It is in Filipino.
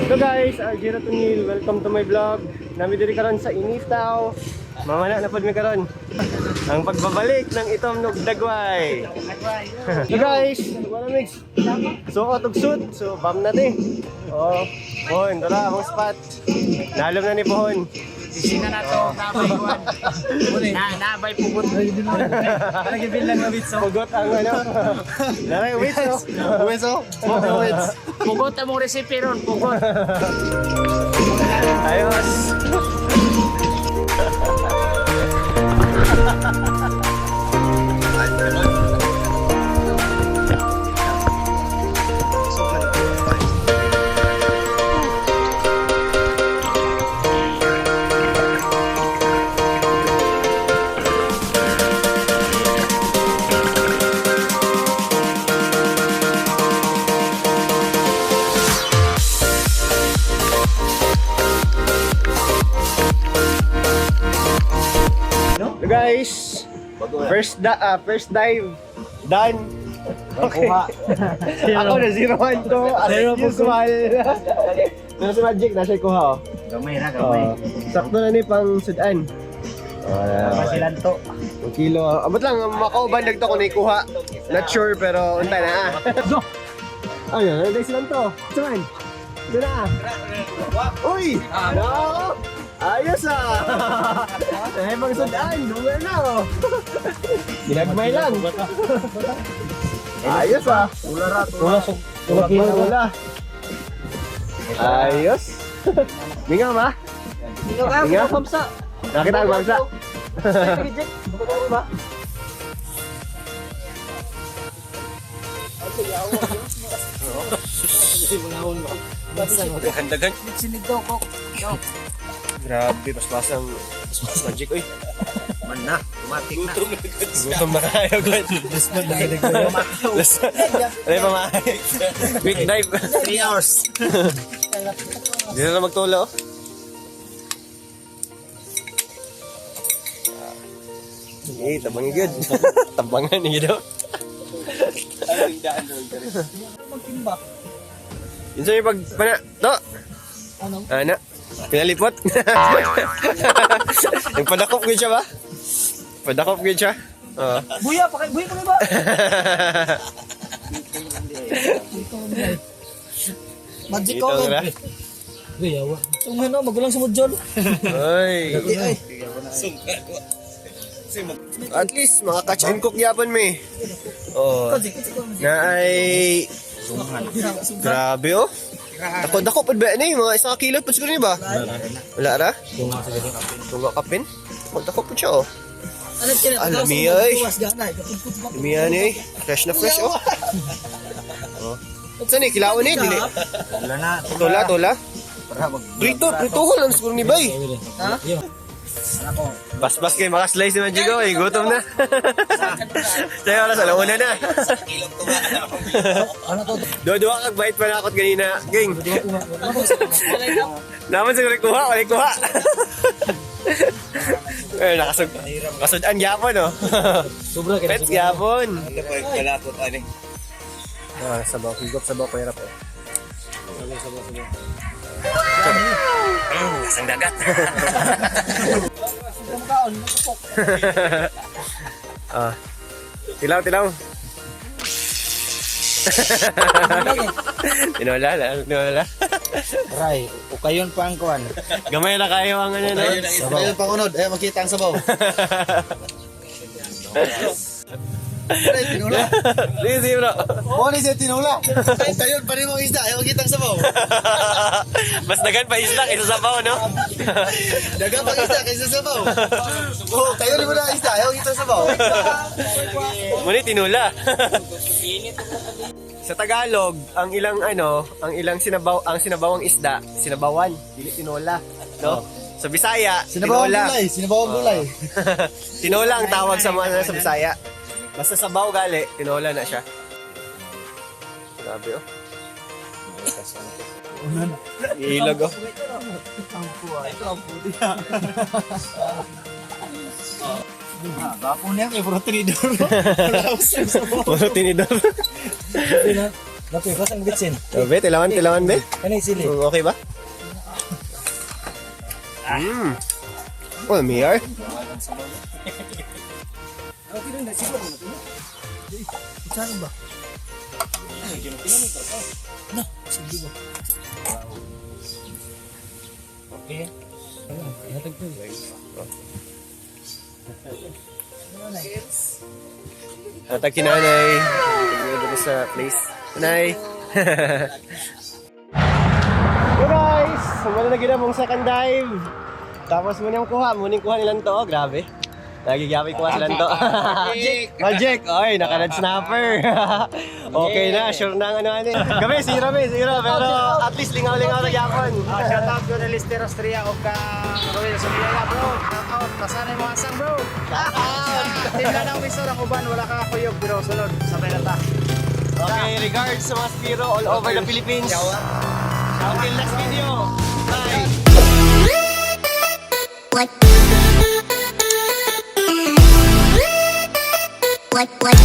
Hello guys, Jiro Tunil, welcome to my vlog. Nami diri karon sa Initaw. Mamana na pod mi karon. Ang pagbabalik ng Itom Nog Dagway. So guys, wala mix. So atog shoot, so bam na ti. Oh, Pohon, tara among spot. Nalom na ni Pohon. Sina na to, nabay kuwan. Nabay pugot. Nagibin lang ng witso. Pugot ang ano. Naray witso. Witso. Witso. Pugot ang mong recipe ron, pugot. Ayos. Guys, first dive done. Okay. Ako na 0-1 to as usual. Nasa si Magic, nasa kuha oh. Gamay na, gamay. Sakto na ni pang sudan. Masilan to. 1 kilo. Abot lang, makauban lang to kung naikuha. Not sure pero untay na Ayun, nandang silang to. Saan? Ito na. Uy! No! Ayos Eh, pang sudan. Dumer na oh. Ginagmay lang. Ayos Wala. Ayos. Mingaw ba? Mingaw? Nakita ang bangsa. Maghandagan. Sinig daw ko. Grabe, pasang Magic, uy. Man na, tumatik na. Gutom na kayo, God. Ano yung pamahay? Quick dive. 3 hours. Hindi na magtulo. Eh, tabangin good. Tabangan ni Gido. Yun sa'yo pag... To! Ano? Pinalipot? Nagpadakop good siya ba? Padakop good siya? Oo. Buya pa ba? Magic ko. Buya wa. Tungan no, magulang sa modjol. Ay. At least maka-catch and cook yapon me. Oh. Na ay grabe oh. Dako pud ba ni mga 1 kilo pud siguro ni ba? Wala ra? Tunga kapin. Dako pud siya oh. Alami ay. Alami ay. Fresh na fresh oh. Oh. Saan ni kilawon ni dili? Wala na. Tola. Prito lang siguro ni bay. Ha? Bas kay makaslice naman Jigo eh, gutom na. Sa'yo oras, alauna na. Dua kag bait pa na akot ganina. Ging. Naman siguro kuha, wala kuha. Eh, nakasudan gyapon oh. Sobra kay. Pets gyapon. Ito po kalakot ani. Sabaw, higop sabaw ko hirap eh. Lasang dagat. Tilaw. Tinola. Ray, ukayon pa ang kuan. Gamay na kayo ang ano no. Ukayon pa unod, makita ang sabaw. Ray, tinula. Easy bro. Mo ni siya tinula. Ukayon pa rin mo isda, makita ang sabaw. Mas dagan pa isda kaysa sabaw no. Daga pa isda kaysa sabaw. Oh, kayo ni mo na isda, makita ang sabaw. Muni tinula. Sa Tagalog, ang ilang sinabawang isda, sinabawan, dili tinola, no? Sa Bisaya, tinola. Sinabawang gulay. Tinola ang tawag sa mga sa Bisaya. Basta sabaw gali, tinola na siya. Grabe oh. Ilog oh. Bapo niya kay puro tinidor. Puro tinidor. Dapat ko sang bitsin. Be, tilawan, be. Kanay sili. Okay ba? Oh, Miyar. Okay lang na siguro na to. Saan ba? No, sige ba. Okay. Hatag to. Hatag kinanay. Dito sa place. Nanay. So guys, sumala na ginamong second dive. Tapos munang kuha nilang to. Oh, grabe. Nagigyapay kuha silang to. Magic! Oy, naka-red snapper. Okay na, sure na ang ano. Gabi, zero. Pero at least lingaw-lingaw na gyapon. Shout out to the Lister Austria o ka Royal Sophia bro. Shout out pasanay mo asang bro. Tingnan ang miso ng uban wala ka kuyog pero sulod sabay na ta. Okay, regards sa mga Spiro all over the Philippines. Until next video. Bye! What?